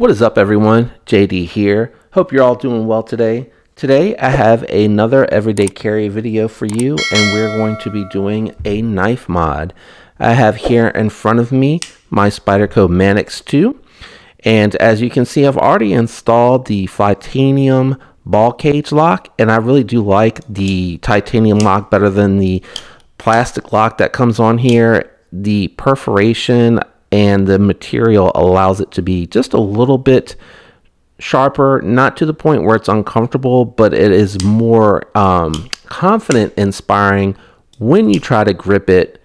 What is up, everyone? JD here. Hope you're all doing well today. Today I have another everyday carry video for you, and we're going to be doing a knife mod. I have here in front of me my Spyderco Manix 2, and as you can see, I've already installed the titanium ball cage lock, and I really do like the titanium lock better than the plastic lock that comes on here. The perforation and the material allows it to be just a little bit sharper, not to the point where it's uncomfortable, but it is more confident inspiring when you try to grip it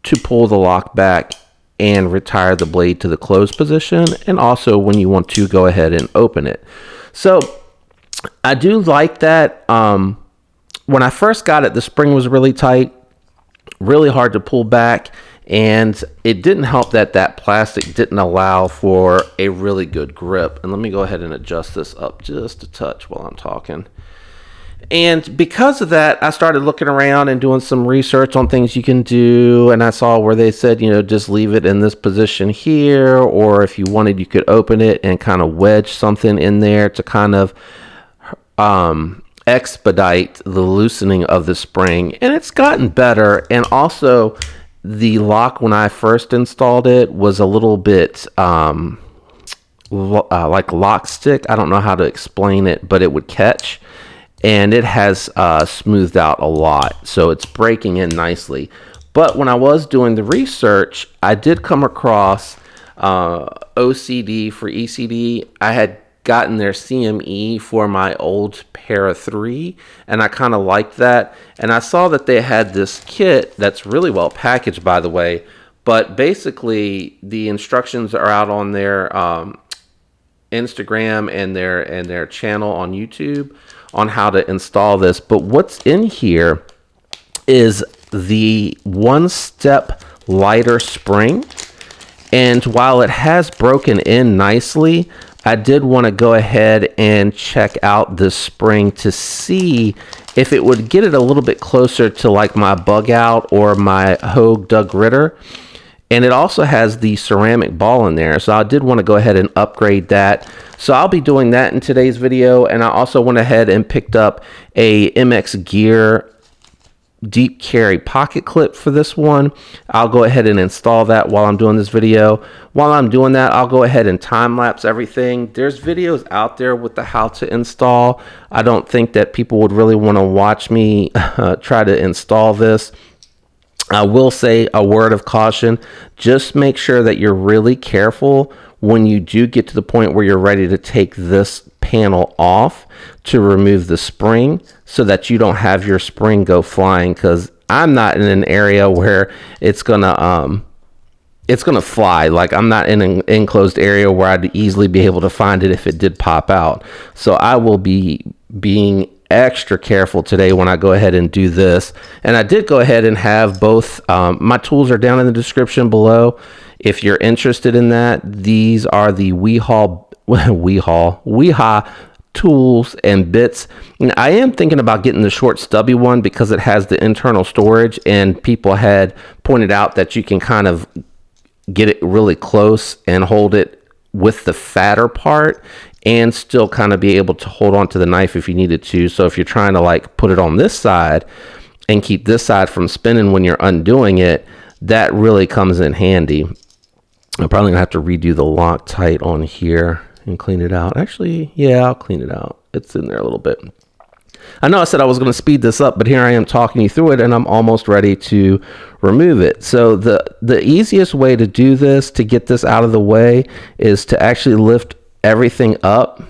to pull the lock back and retire the blade to the closed position, and also when you want to go ahead and open it. So I do like that. When I first got it, the spring was really tight, really hard to pull back, and it didn't help that that plastic didn't allow for a really good grip. And let me go ahead and adjust this up just a touch while I'm talking. And because of that, I started looking around and doing some research on things you can do, and I saw where they said, you know, just leave it in this position here, or if you wanted, you could open it and kind of wedge something in there to kind of expedite the loosening of the spring. And it's gotten better. And also the lock, when I first installed it, was a little bit like lock stick. I don't know how to explain it, but it would catch, and it has smoothed out a lot, so it's breaking in nicely. But when I was doing the research, I did come across OCD for ECD. I had gotten their CME for my old Para 3, and I kind of liked that. And I saw that they had this kit that's really well packaged, by the way, but basically the instructions are out on their Instagram and their channel on YouTube on how to install this. But what's in here is the one-step lighter spring, and while it has broken in nicely, I did want to go ahead and check out this spring to see if it would get it a little bit closer to like my Bug Out or my Hogue Doug Ritter. And it also has the ceramic ball in there, so I did want to go ahead and upgrade that. So I'll be doing that in today's video. And I also went ahead and picked up a MX Gear deep carry pocket clip for this one. I'll go ahead and install that while I'm doing this video. While I'm doing that, I'll go ahead and time lapse everything. There's videos out there with the how to install. I don't think that people would really want to watch me try to install this. I will say a word of caution: just make sure that you're really careful when you do get to the point where you're ready to take this panel off to remove the spring, so that you don't have your spring go flying, because I'm not in an area where it's gonna fly. Like, I'm not in an enclosed area where I'd easily be able to find it if it did pop out. So I will be being extra careful today when I go ahead and do this. And I did go ahead and have both my tools are down in the description below if you're interested in that. These are the Weehaw tools and bits. And I am thinking about getting the short stubby one because it has the internal storage, and people had pointed out that you can kind of get it really close and hold it with the fatter part and still kind of be able to hold on to the knife if you needed to. So if you're trying to like put it on this side and keep this side from spinning when you're undoing it, that really comes in handy. I'm probably gonna have to redo the Loctite on here and clean it out. Actually, yeah, I'll clean it out. It's in there a little bit. I know I said I was going to speed this up, but here I am talking you through it, and I'm almost ready to remove it. So the easiest way to do this, to get this out of the way, is to actually lift everything up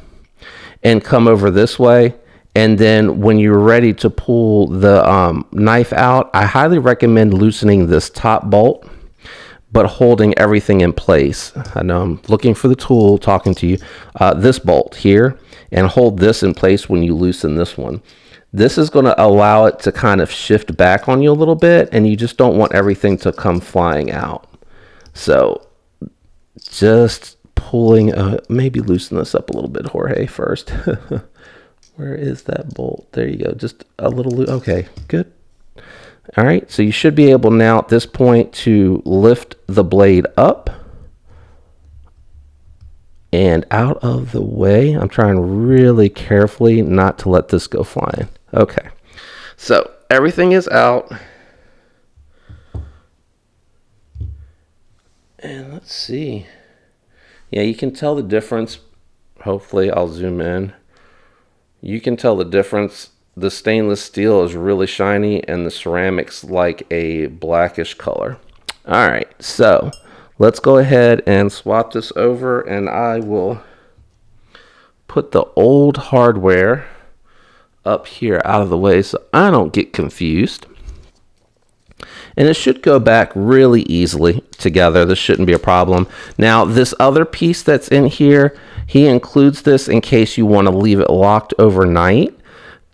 and come over this way. And then when you're ready to pull the knife out, I highly recommend loosening this top bolt, but holding everything in place. I know I'm looking for the tool, talking to you. This bolt here, and hold this in place when you loosen this one. This is going to allow it to kind of shift back on you a little bit, and you just don't want everything to come flying out. So just pulling, maybe loosen this up a little bit, Jorge, first. Where is that bolt? There you go. Just a little, okay, good. All right, so you should be able now at this point to lift the blade up and out of the way. I'm trying really carefully not to let this go flying. Okay, so everything is out. And let's see. Yeah, you can tell the difference. Hopefully, I'll zoom in. You can tell the difference. The stainless steel is really shiny and the ceramic's like a blackish color. All right, so let's go ahead and swap this over, and I will put the old hardware up here out of the way so I don't get confused. And it should go back really easily together. This shouldn't be a problem. Now, this other piece that's in here, he includes this in case you want to leave it locked overnight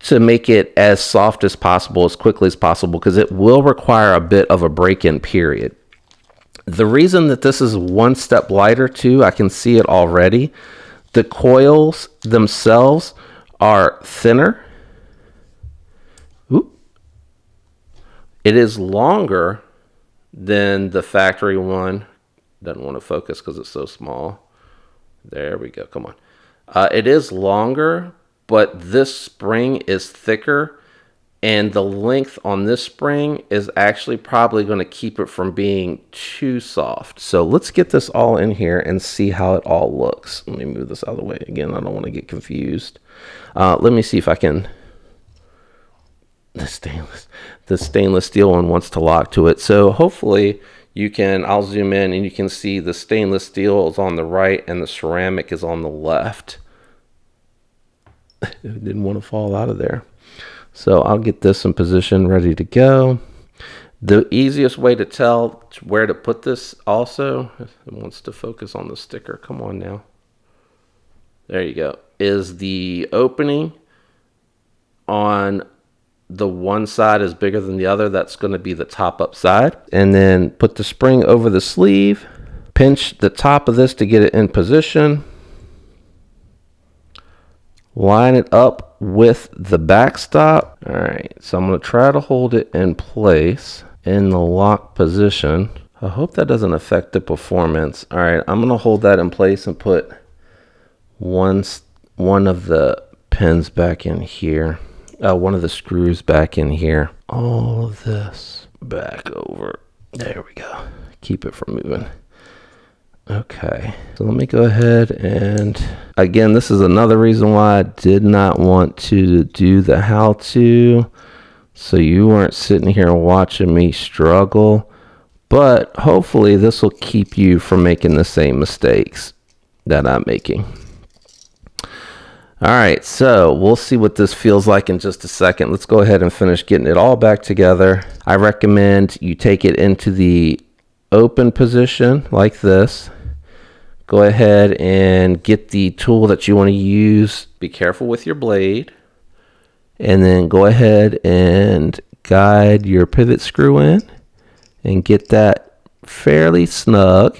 to make it as soft as possible, as quickly as possible, because it will require a bit of a break-in period. The reason that this is one step lighter too, I can see it already. The coils themselves are thinner. Oop. It is longer than the factory one. Doesn't want to focus because it's so small. There we go. Come on. It is longer, but this spring is thicker, and the length on this spring is actually probably going to keep it from being too soft. So let's get this all in here and see how it all looks. Let me move this out of the way again. I don't want to get confused. Let me see if I can. The stainless steel one wants to lock to it. So hopefully you can, I'll zoom in and you can see the stainless steel is on the right and the ceramic is on the left. It didn't want to fall out of there. So I'll get this in position, ready to go. The easiest way to tell where to put this also, it wants to focus on the sticker. Come on now. There you go. Is the opening on the one side is bigger than the other. That's going to be the top up side. And then put the spring over the sleeve. Pinch the top of this to get it in position. Line it up with the backstop. All right, so I'm going to try to hold it in place in the lock position. I hope that doesn't affect the performance. All right, I'm going to hold that in place and put one of the pins back in here. One of the screws back in here. All of this back over. There we go. Keep it from moving. Okay, so let me go ahead and, again, this is another reason why I did not want to do the how-to, so you weren't sitting here watching me struggle, but hopefully this will keep you from making the same mistakes that I'm making. All right, so we'll see what this feels like in just a second. Let's go ahead and finish getting it all back together. I recommend you take it into the open position like this. Go ahead and get the tool that you want to use. Be careful with your blade. And then go ahead and guide your pivot screw in and get that fairly snug.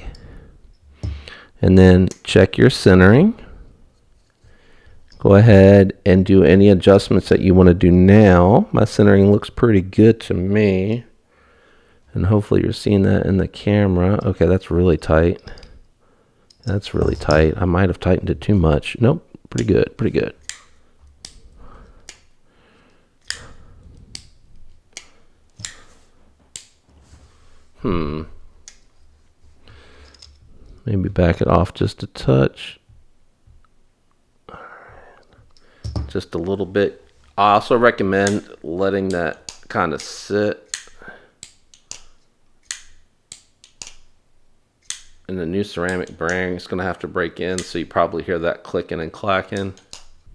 And then check your centering. Go ahead and do any adjustments that you want to do now. My centering looks pretty good to me. And hopefully you're seeing that in the camera. Okay, that's really tight. That's really tight. I might have tightened it too much. Nope, pretty good, pretty good. Maybe back it off just a touch. Just a little bit. I also recommend letting that kind of sit. And the new ceramic bearing is going to have to break in, so you probably hear that clicking and clacking.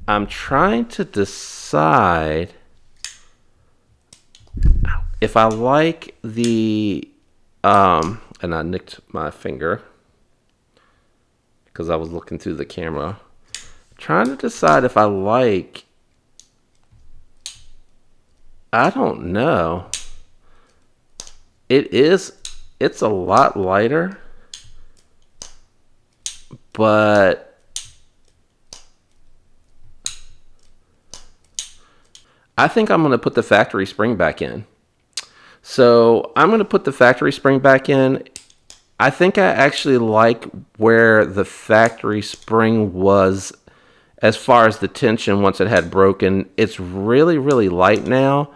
I'm trying to decide if I like the, and I nicked my finger because I was looking through the camera. Trying to decide if I like, I don't know. It's a lot lighter. But I think I'm going to put the factory spring back in. So I'm going to put the factory spring back in, I think I actually like where the factory spring was as far as the tension once it had broken. It's really, really light now.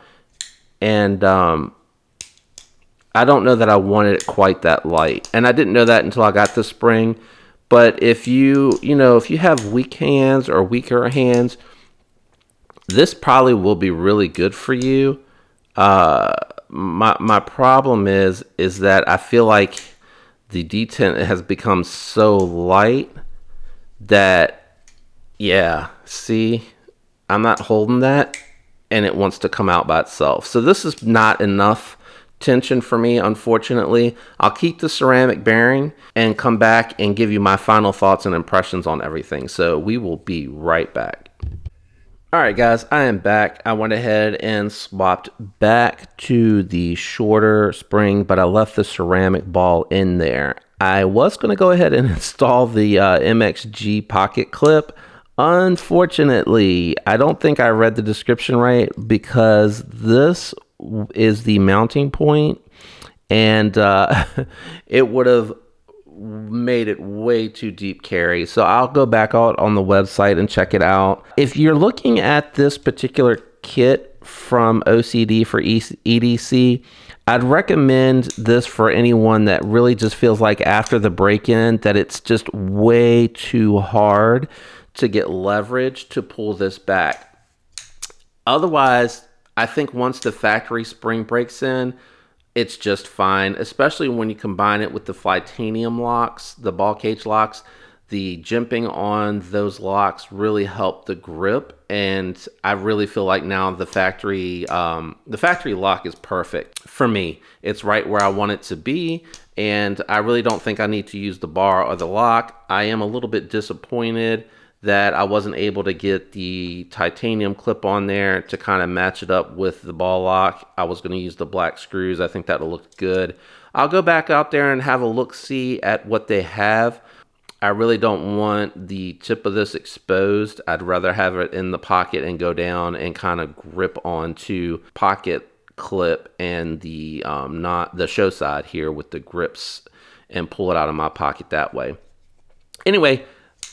And I don't know that I wanted it quite that light. And I didn't know that until I got the spring. But if if you have weak hands or weaker hands, this probably will be really good for you. My problem is that I feel like the detent has become so light that, yeah, see, I'm not holding that and it wants to come out by itself. So this is not enough tension for me, unfortunately. I'll keep the ceramic bearing and come back and give you my final thoughts and impressions on everything. So we will be right back. All right, guys, I am back. I went ahead and swapped back to the shorter spring, but I left the ceramic ball in there. I was going to go ahead and install the MXG pocket clip. Unfortunately, I don't think I read the description right, because this is the mounting point, and it would have made it way too deep carry. So I'll go back out on the website and check it out. If you're looking at this particular kit from OCD for EDC, I'd recommend this for anyone that really just feels like after the break-in that it's just way too hard to get leverage to pull this back. Otherwise, I think once the factory spring breaks in, it's just fine, especially when you combine it with the Flytanium locks, the ball cage locks. The jimping on those locks really help the grip, and I really feel like now the factory lock is perfect for me. It's right where I want it to be, and I really don't think I need to use the bar or the lock. I am a little bit disappointed that I wasn't able to get the titanium clip on there to kind of match it up with the ball lock. I was going to use the black screws. I think that'll look good. I'll go back out there and have a look-see at what they have. I really don't want the tip of this exposed. I'd rather have it in the pocket and go down and kind of grip onto pocket clip and the not the show side here with the grips and pull it out of my pocket that way. Anyway,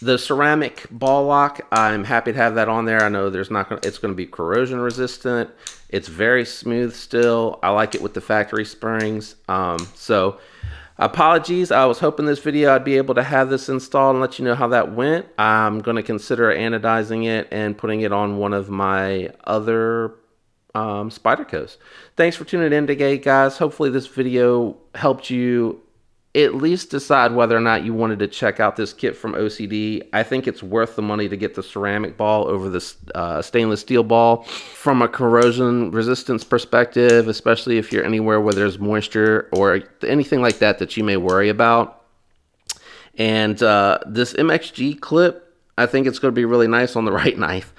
the ceramic ball lock, I'm happy to have that on there. I know it's going to be corrosion resistant. It's very smooth still. I like it with the factory springs. So apologies. I was hoping this video I'd be able to have this installed and let you know how that went. I'm going to consider anodizing it and putting it on one of my other Spydercos. Thanks for tuning in today, guys. Hopefully this video helped you at least decide whether or not you wanted to check out this kit from OCD. I think it's worth the money to get the ceramic ball over the stainless steel ball from a corrosion resistance perspective, especially if you're anywhere where there's moisture or anything like that that you may worry about. And this MXG clip, I think it's going to be really nice on the right knife.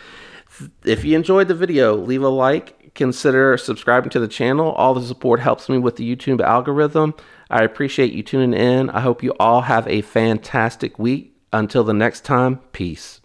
If you enjoyed the video, leave a like, consider subscribing to the channel. All the support helps me with the YouTube algorithm. I appreciate you tuning in. I hope you all have a fantastic week. Until the next time, peace.